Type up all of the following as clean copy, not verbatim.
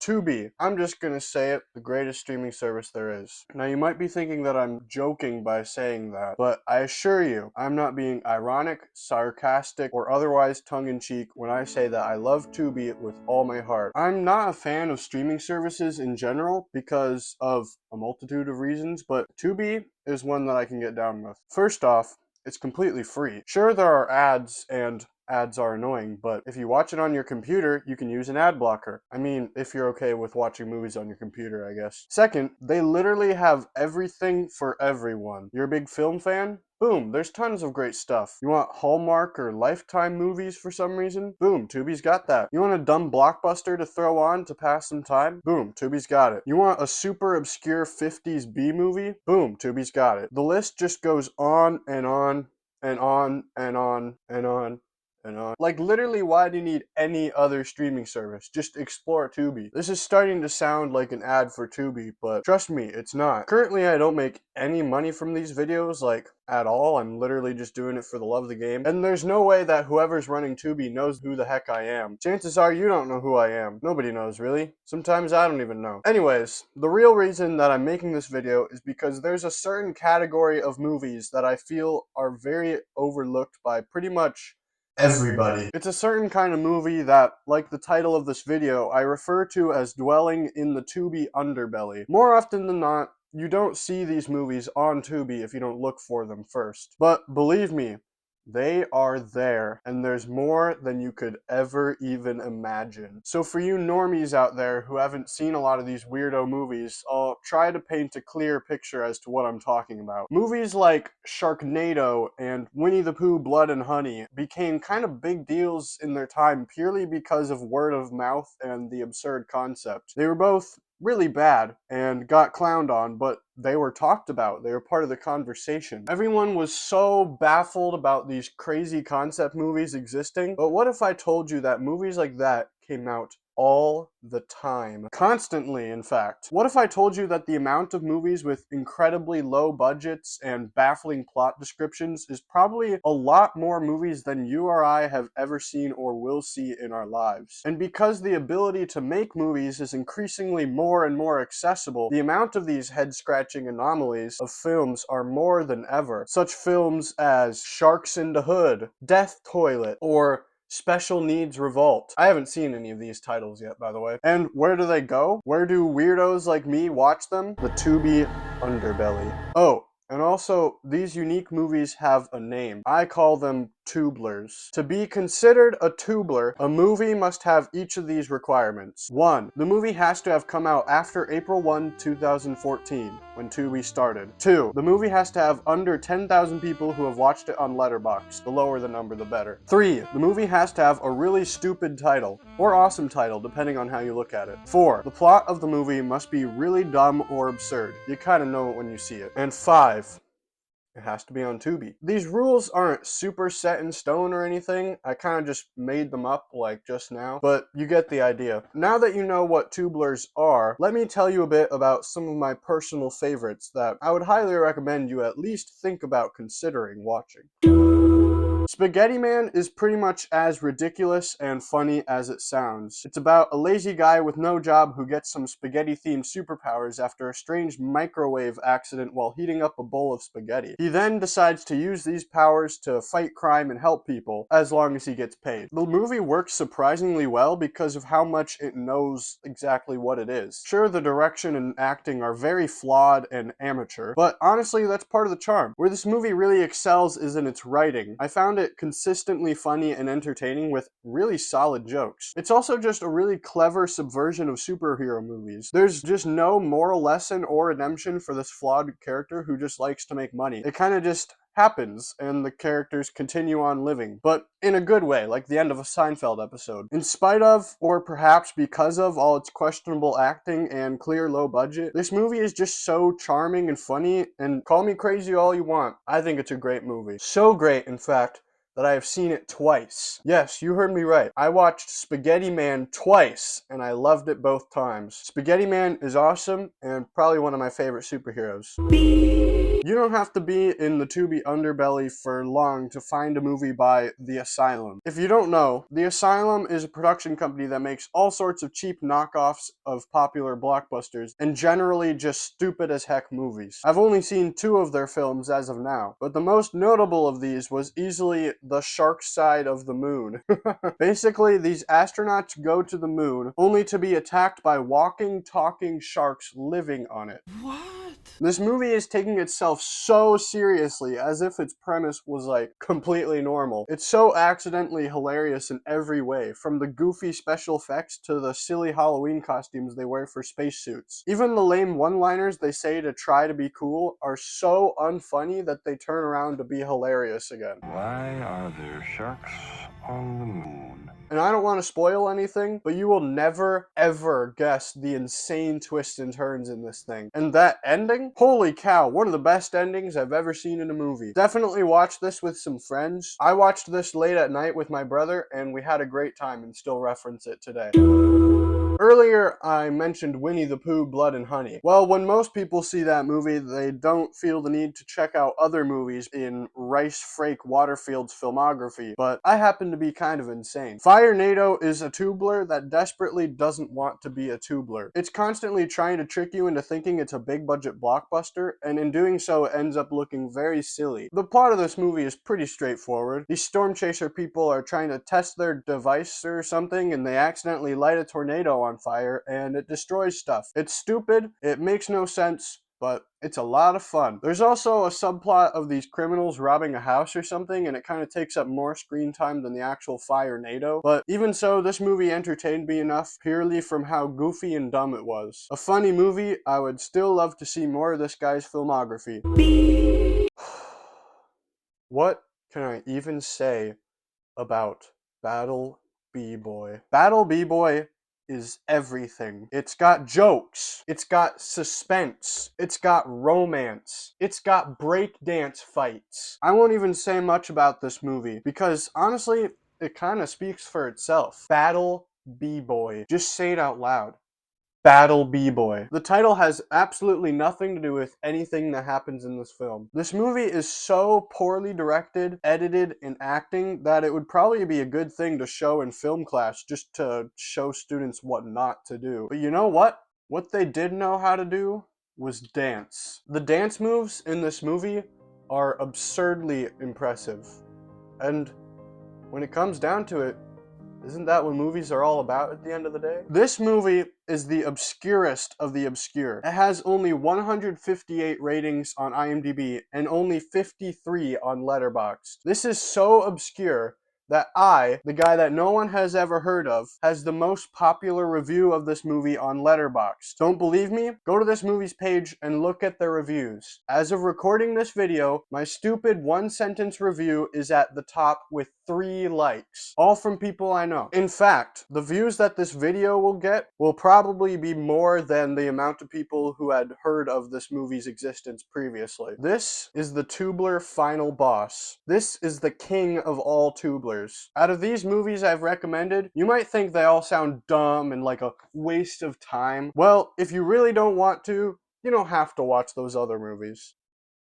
Tubi. I'm just gonna say it, the greatest streaming service there is. Now you might be thinking that I'm joking by saying that, but I assure you, I'm not being ironic, sarcastic, or otherwise tongue-in-cheek when I say that I love Tubi with all my heart. I'm not a fan of streaming services in general because of a multitude of reasons, but Tubi is one that I can get down with. First off, it's completely free. Sure, there are ads, and ads are annoying, but if you watch it on your computer, you can use an ad blocker. I mean, if you're okay with watching movies on your computer, I guess. Second, they literally have everything for everyone. You're a big film fan? Boom, there's tons of great stuff. You want Hallmark or Lifetime movies for some reason? Boom, Tubi's got that. You want a dumb blockbuster to throw on to pass some time? Boom, Tubi's got it. You want a super obscure 50s B movie? Boom, Tubi's got it. The list just goes on and on and on and on and on. Like, literally, why do you need any other streaming service? Just explore Tubi. This is starting to sound like an ad for Tubi, but trust me, it's not. Currently, I don't make any money from these videos, like, at all. I'm literally just doing it for the love of the game. And there's no way that whoever's running Tubi knows who the heck I am. Chances are you don't know who I am. Nobody knows, really. Sometimes I don't even know. Anyways, the real reason that I'm making this video is because there's a certain category of movies that I feel are very overlooked by pretty much everybody. It's a certain kind of movie that, like the title of this video, I refer to as dwelling in the Tubi underbelly. More often than not, you don't see these movies on Tubi if you don't look for them first. But believe me, they are there, and there's more than you could ever even imagine. So for you normies out there who haven't seen a lot of these weirdo movies, I'll try to paint a clear picture as to what I'm talking about. Movies like Sharknado and Winnie the Pooh Blood and Honey became kind of big deals in their time purely because of word of mouth and the absurd concept. They were both really bad and got clowned on, but they were talked about. They were part of the conversation. Everyone was so baffled about these crazy concept movies existing, but what if I told you that movies like that came out all the time? Constantly, in fact. What if I told you that the amount of movies with incredibly low budgets and baffling plot descriptions is probably a lot more movies than you or I have ever seen or will see in our lives? And because the ability to make movies is increasingly more and more accessible, the amount of these head-scratching anomalies of films are more than ever. Such films as Sharks in the Hood, Death Toilet, or Special Needs Revolt. I haven't seen any of these titles yet, by the way. And where do they go? Where do weirdos like me watch them? The Tubi Underbelly. Oh, and also, these unique movies have a name. I call them tublers. To be considered a tubler, a movie must have each of these requirements. 1. The movie has to have come out after April 1, 2014, when Tubi started. 2. The movie has to have under 10,000 people who have watched it on Letterboxd. The lower the number, the better. 3. The movie has to have a really stupid title, or awesome title, depending on how you look at it. 4. The plot of the movie must be really dumb or absurd. You kinda know it when you see it. And 5. It has to be on Tubi. These rules aren't super set in stone or anything. I kind of just made them up like just now, but you get the idea. Now that you know what tublers are, let me tell you a bit about some of my personal favorites that I would highly recommend you at least think about considering watching. Spaghetti Man is pretty much as ridiculous and funny as it sounds. It's about a lazy guy with no job who gets some spaghetti-themed superpowers after a strange microwave accident while heating up a bowl of spaghetti. He then decides to use these powers to fight crime and help people, as long as he gets paid. The movie works surprisingly well because of how much it knows exactly what it is. Sure, the direction and acting are very flawed and amateur, but honestly, that's part of the charm. Where this movie really excels is in its writing. I found it consistently funny and entertaining with really solid jokes. It's also just a really clever subversion of superhero movies. There's just no moral lesson or redemption for this flawed character who just likes to make money. It kind of just happens, and the characters continue on living, but in a good way, like the end of a Seinfeld episode. In spite of, or perhaps because of, all its questionable acting and clear low budget, this movie is just so charming and funny, and call me crazy all you want, I think it's a great movie. So great, in fact, that I have seen it twice. Yes, you heard me right. I watched Spaghetti Man twice, and I loved it both times. Spaghetti Man is awesome, and probably one of my favorite superheroes. You don't have to be in the Tubi underbelly for long to find a movie by The Asylum. If you don't know, The Asylum is a production company that makes all sorts of cheap knockoffs of popular blockbusters, and generally just stupid as heck movies. I've only seen 2 of their films as of now, but the most notable of these was easily The Shark Side of the Moon. Basically, these astronauts go to the moon only to be attacked by walking, talking sharks living on it. What? This movie is taking itself so seriously, as if its premise was like completely normal. It's so accidentally hilarious in every way, from the goofy special effects to the silly Halloween costumes they wear for spacesuits. Even the lame one-liners they say to try to be cool are so unfunny that they turn around to be hilarious again. Why are there sharks on the moon? And I don't want to spoil anything, but you will never, ever guess the insane twists and turns in this thing. And that ending? Holy cow, one of the best endings I've ever seen in a movie. Definitely watch this with some friends. I watched this late at night with my brother, and we had a great time and still reference it today. Earlier, I mentioned Winnie the Pooh, Blood and Honey. Well, when most people see that movie, they don't feel the need to check out other movies in Rice Frake Waterfield's filmography, but I happen to be kind of insane. Firenado is a tubler that desperately doesn't want to be a tubler. It's constantly trying to trick you into thinking it's a big-budget blockbuster, and in doing so, it ends up looking very silly. The plot of this movie is pretty straightforward. These storm chaser people are trying to test their device or something, and they accidentally light a tornado on fire, and it destroys stuff. It's stupid, it makes no sense, but it's a lot of fun. There's also a subplot of these criminals robbing a house or something, and it kind of takes up more screen time than the actual Firenado. But even so, this movie entertained me enough purely from how goofy and dumb it was. A funny movie, I would still love to see more of this guy's filmography. What can I even say about Battle B-Boy? Battle B-Boy is everything. It's got jokes, it's got suspense, it's got romance, it's got breakdance fights. I won't even say much about this movie because honestly, it kind of speaks for itself. Battle B-Boy. Just say it out loud. Battle B-Boy. The title has absolutely nothing to do with anything that happens in this film. This movie is so poorly directed, edited, and acting that it would probably be a good thing to show in film class just to show students what not to do. But you know what? What they did know how to do was dance. The dance moves in this movie are absurdly impressive. And when it comes down to it, isn't that what movies are all about at the end of the day? This movie is the obscurest of the obscure. It has only 158 ratings on IMDb and only 53 on Letterboxd. This is so obscure that I, the guy that no one has ever heard of, has the most popular review of this movie on Letterboxd. Don't believe me? Go to this movie's page and look at the reviews. As of recording this video, my stupid one-sentence review is at the top with 3 likes, all from people I know. In fact, the views that this video will get will probably be more than the amount of people who had heard of this movie's existence previously. This is the tubler final boss. This is the king of all tublers. Out of these movies I've recommended, you might think they all sound dumb and like a waste of time. Well, if you really don't want to, you don't have to watch those other movies.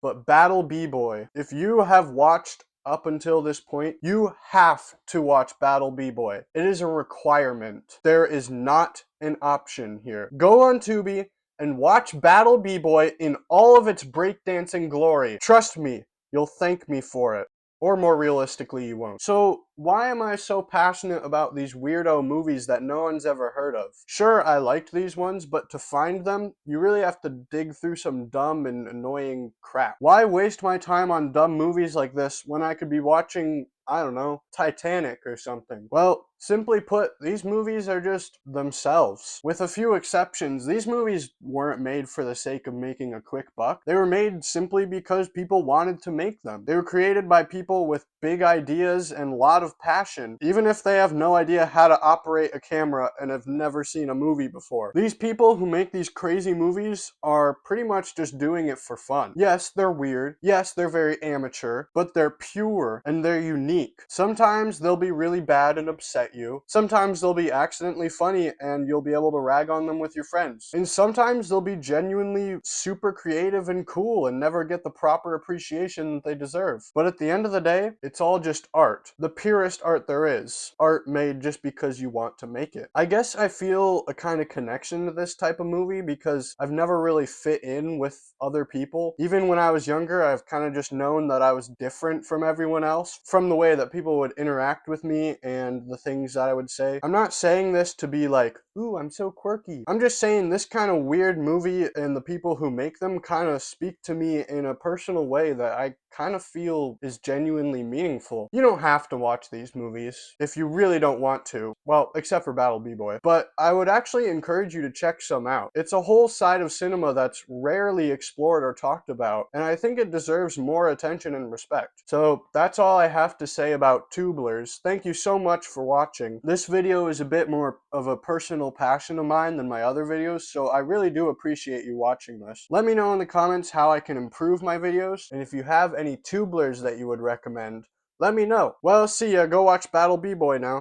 But Battle B-Boy, if you have watched up until this point, you have to watch Battle B-Boy. It is a requirement. There is not an option here. Go on Tubi and watch Battle B-Boy in all of its breakdancing glory. Trust me, you'll thank me for it. Or more realistically, you won't. So, why am I so passionate about these weirdo movies that no one's ever heard of? Sure, I liked these ones, but to find them, you really have to dig through some dumb and annoying crap. Why waste my time on dumb movies like this when I could be watching, I don't know, Titanic or something? Well, simply put, these movies are just themselves. With a few exceptions, these movies weren't made for the sake of making a quick buck. They were made simply because people wanted to make them. They were created by people with big ideas and a lot of passion, even if they have no idea how to operate a camera and have never seen a movie before. These people who make these crazy movies are pretty much just doing it for fun. Yes, they're weird. Yes, they're very amateur, but they're pure and they're unique. Sometimes they'll be really bad and upset you. Sometimes they'll be accidentally funny and you'll be able to rag on them with your friends. And sometimes they'll be genuinely super creative and cool and never get the proper appreciation that they deserve. But at the end of the day, it's all just art. The purest art there is. Art made just because you want to make it. I guess I feel a kind of connection to this type of movie because I've never really fit in with other people. Even when I was younger, I've kind of just known that I was different from everyone else, from the way that people would interact with me and the things that I would say. I'm not saying this to be like, ooh, I'm so quirky. I'm just saying this kind of weird movie and the people who make them kind of speak to me in a personal way that I kind of feel is genuinely meaningful. You don't have to watch these movies if you really don't want to. Well, except for Battle B-Boy. But I would actually encourage you to check some out. It's a whole side of cinema that's rarely explored or talked about, and I think it deserves more attention and respect. So that's all I have to say about Tublers. Thank you so much for watching. This video is a bit more of a personal passion of mine than my other videos, so I really do appreciate you watching this. Let me know in the comments how I can improve my videos, and if you have any Tublers that you would recommend, let me know. Well, see ya. Go watch Battle B-Boy now.